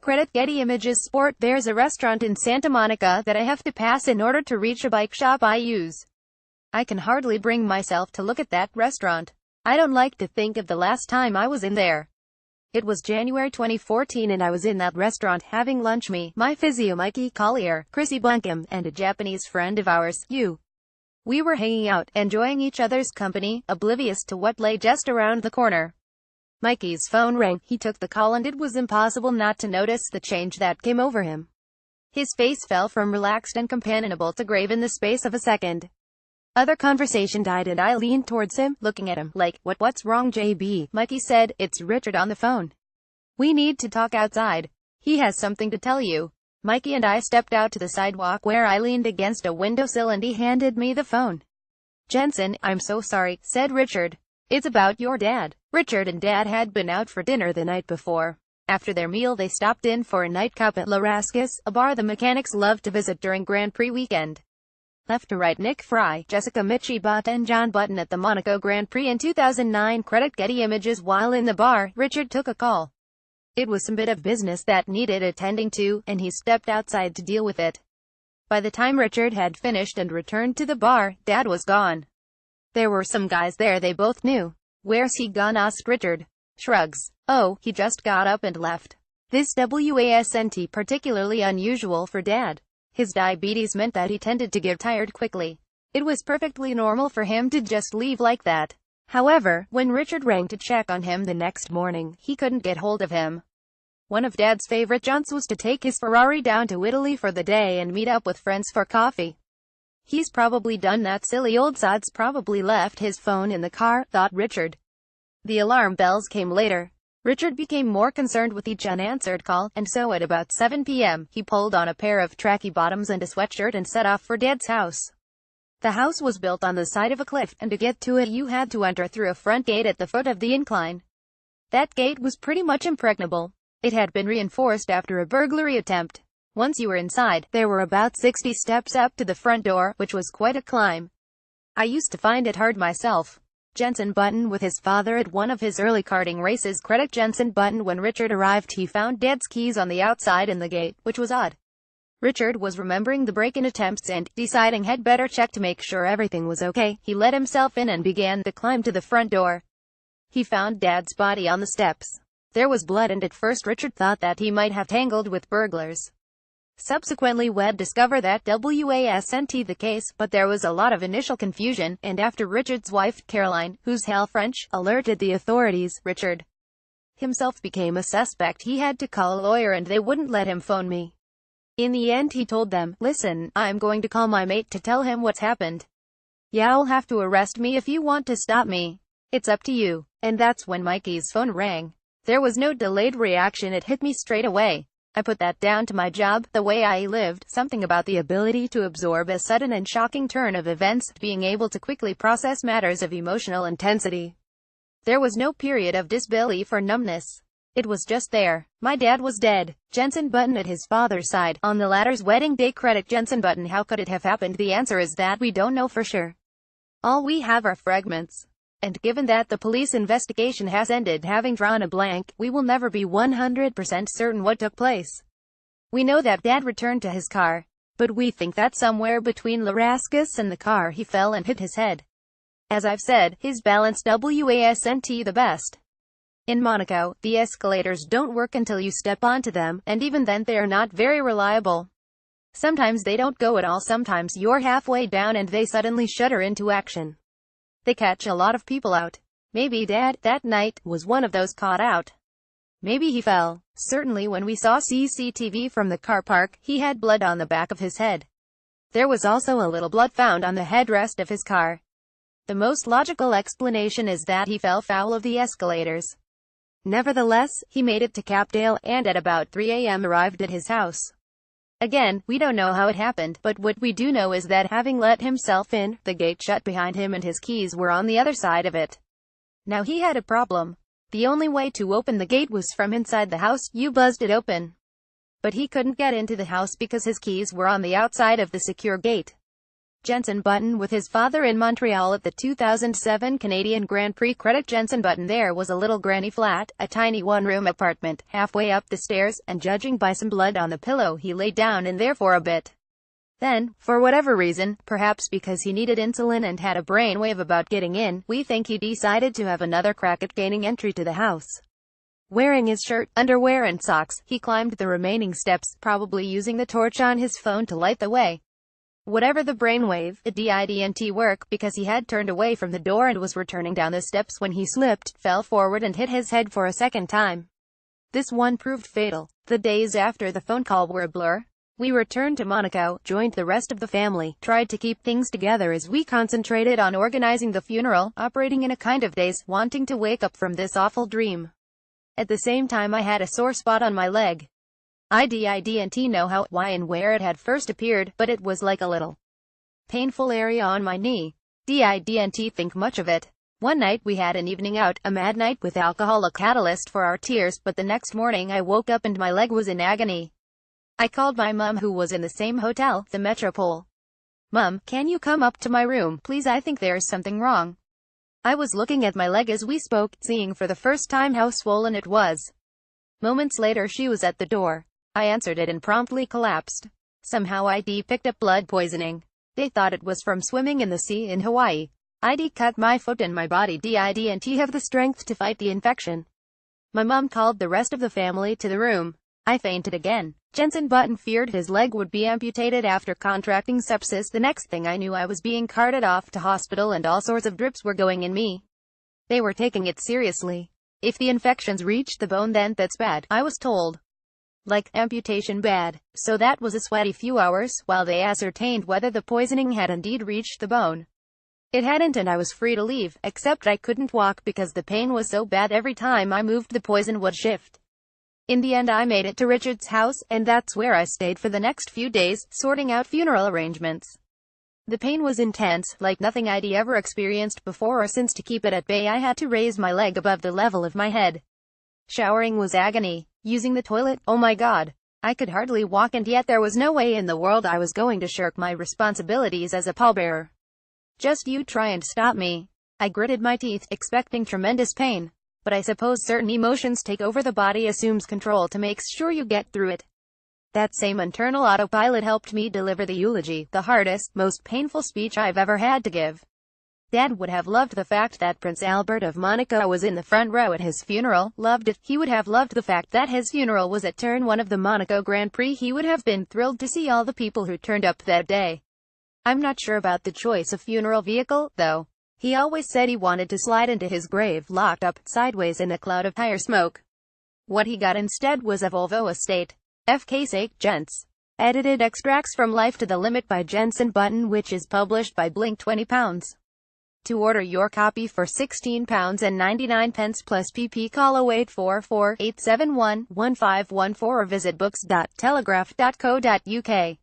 Credit Getty Images Sport There's a restaurant in Santa Monica that I have to pass in order to reach a bike shop I use. I can hardly bring myself to look at that restaurant. I don't like to think of the last time I was in there. It was January 2014 and I was in that restaurant having lunch my physio Mikey Collier, Chrissy Bunkum, and a Japanese friend of ours, Yu. We were hanging out, enjoying each other's company, oblivious to what lay just around the corner. Mikey's phone rang, he took the call and it was impossible not to notice the change that came over him. His face fell from relaxed and companionable to grave in the space of a second. Other conversation died and I leaned towards him, looking at him, like, what's wrong JB? Mikey said, it's Richard on the phone. We need to talk outside. He has something to tell you. Mikey and I stepped out to the sidewalk where I leaned against a windowsill and he handed me the phone. Jenson, I'm so sorry, said Richard. It's about your dad. Richard and Dad had been out for dinner the night before. After their meal they stopped in for a nightcap at La Rascas, a bar the mechanics love to visit during Grand Prix weekend. Left to right, Nick Fry, Jessica Mitchie Butt and John Button at the Monaco Grand Prix in 2009. Credit Getty Images. While in the bar, Richard took a call. It was some bit of business that needed attending to, and he stepped outside to deal with it. By the time Richard had finished and returned to the bar, Dad was gone. There were some guys there they both knew. Where's he gone? Asked Richard. Shrugs. Oh, he just got up and left. This wasn't particularly unusual for Dad. His diabetes meant that he tended to get tired quickly. It was perfectly normal for him to just leave like that. However, when Richard rang to check on him the next morning, he couldn't get hold of him. One of Dad's favorite jaunts was to take his Ferrari down to Italy for the day and meet up with friends for coffee. He's probably done that. Silly old sod's probably left his phone in the car, thought Richard. The alarm bells came later. Richard became more concerned with each unanswered call, and so at about 7 p.m., he pulled on a pair of tracky bottoms and a sweatshirt and set off for Dad's house. The house was built on the side of a cliff, and to get to it you had to enter through a front gate at the foot of the incline. That gate was pretty much impregnable. It had been reinforced after a burglary attempt. Once you were inside, there were about 60 steps up to the front door, which was quite a climb. I used to find it hard myself. Jenson Button with his father at one of his early karting races. Credit Jenson Button. When Richard arrived he found Dad's keys on the outside in the gate, which was odd. Richard was remembering the break-in attempts and, deciding he'd better check to make sure everything was okay, he let himself in and began the climb to the front door. He found Dad's body on the steps. There was blood and at first Richard thought that he might have tangled with burglars. Subsequently we'd discover that wasn't the case, but there was a lot of initial confusion, and after Richard's wife, Caroline, who's half French, alerted the authorities, Richard himself became a suspect. He had to call a lawyer and they wouldn't let him phone me. In the end he told them, listen, I'm going to call my mate to tell him what's happened. You'll have to arrest me if you want to stop me. It's up to you. And that's when Mikey's phone rang. There was no delayed reaction, it hit me straight away. I put that down to my job, the way I lived, something about the ability to absorb a sudden and shocking turn of events, being able to quickly process matters of emotional intensity. There was no period of disbelief or numbness. It was just there. My dad was dead. Jenson Button at his father's side, on the latter's wedding day. Credit Jenson Button. How could it have happened? The answer is that we don't know for sure. All we have are fragments. And given that the police investigation has ended, having drawn a blank, we will never be 100% certain what took place. We know that Dad returned to his car, but we think that somewhere between La Rascas and the car he fell and hit his head. As I've said, his balance wasn't the best. In Monaco, the escalators don't work until you step onto them, and even then they're not very reliable. Sometimes they don't go at all, sometimes you're halfway down and they suddenly shudder into action. They catch a lot of people out. Maybe Dad, that night, was one of those caught out. Maybe he fell. Certainly when we saw CCTV from the car park, he had blood on the back of his head. There was also a little blood found on the headrest of his car. The most logical explanation is that he fell foul of the escalators. Nevertheless, he made it to Capdale, and at about 3 a.m. arrived at his house. Again, we don't know how it happened, but what we do know is that having let himself in, the gate shut behind him and his keys were on the other side of it. Now he had a problem. The only way to open the gate was from inside the house. You buzzed it open. But he couldn't get into the house because his keys were on the outside of the secure gate. Jenson Button with his father in Montreal at the 2007 Canadian Grand Prix. Credit Jenson Button. There was a little granny flat, a tiny one-room apartment, halfway up the stairs, and judging by some blood on the pillow, he lay down in there for a bit. Then, for whatever reason, perhaps because he needed insulin and had a brainwave about getting in, we think he decided to have another crack at gaining entry to the house. Wearing his shirt, underwear and socks, he climbed the remaining steps, probably using the torch on his phone to light the way. Whatever the brainwave, it didn't work, because he had turned away from the door and was returning down the steps when he slipped, fell forward and hit his head for a second time. This one proved fatal. The days after the phone call were a blur. We returned to Monaco, joined the rest of the family, tried to keep things together as we concentrated on organizing the funeral, operating in a kind of daze, wanting to wake up from this awful dream. At the same time I had a sore spot on my leg. I didn't know how, why and where it had first appeared, but it was like a little painful area on my knee. Didn't think much of it. One night we had an evening out, a mad night with alcohol, a catalyst for our tears, but the next morning I woke up and my leg was in agony. I called my mum, who was in the same hotel, the Metropole. "Mum, can you come up to my room, please? I think there's something wrong." I was looking at my leg as we spoke, seeing for the first time how swollen it was. Moments later she was at the door. I answered it and promptly collapsed. Somehow ID picked up blood poisoning. They thought it was from swimming in the sea in Hawaii. ID cut my foot and my body. Didn't have the strength to fight the infection. My mum called the rest of the family to the room. I fainted again. Jenson Button feared his leg would be amputated after contracting sepsis. The next thing I knew I was being carted off to hospital and all sorts of drips were going in me. They were taking it seriously. If the infections reached the bone, then that's bad, I was told. Like, amputation bad. So that was a sweaty few hours, while they ascertained whether the poisoning had indeed reached the bone. It hadn't, and I was free to leave, except I couldn't walk because the pain was so bad every time I moved the poison would shift. In the end I made it to Richard's house, and that's where I stayed for the next few days, sorting out funeral arrangements. The pain was intense, like nothing I'd ever experienced before or since. To keep it at bay I had to raise my leg above the level of my head. Showering was agony. Using the toilet, oh my god. I could hardly walk, and yet there was no way in the world I was going to shirk my responsibilities as a pallbearer. "Just you try and stop me." I gritted my teeth, expecting tremendous pain. But I suppose certain emotions take over. The body assumes control to make sure you get through it. That same internal autopilot helped me deliver the eulogy, the hardest, most painful speech I've ever had to give. Dad would have loved the fact that Prince Albert of Monaco was in the front row at his funeral. Loved it. He would have loved the fact that his funeral was at turn 1 of the Monaco Grand Prix. He would have been thrilled to see all the people who turned up that day. I'm not sure about the choice of funeral vehicle, though. He always said he wanted to slide into his grave locked up, sideways in a cloud of tire smoke. What he got instead was a Volvo estate. FK's sake, gents. Edited extracts from Life to the Limit by Jenson Button, which is published by Blink. £20. To order your copy for £16.99 plus PP, call 0844 871 1514 or visit books.telegraph.co.uk.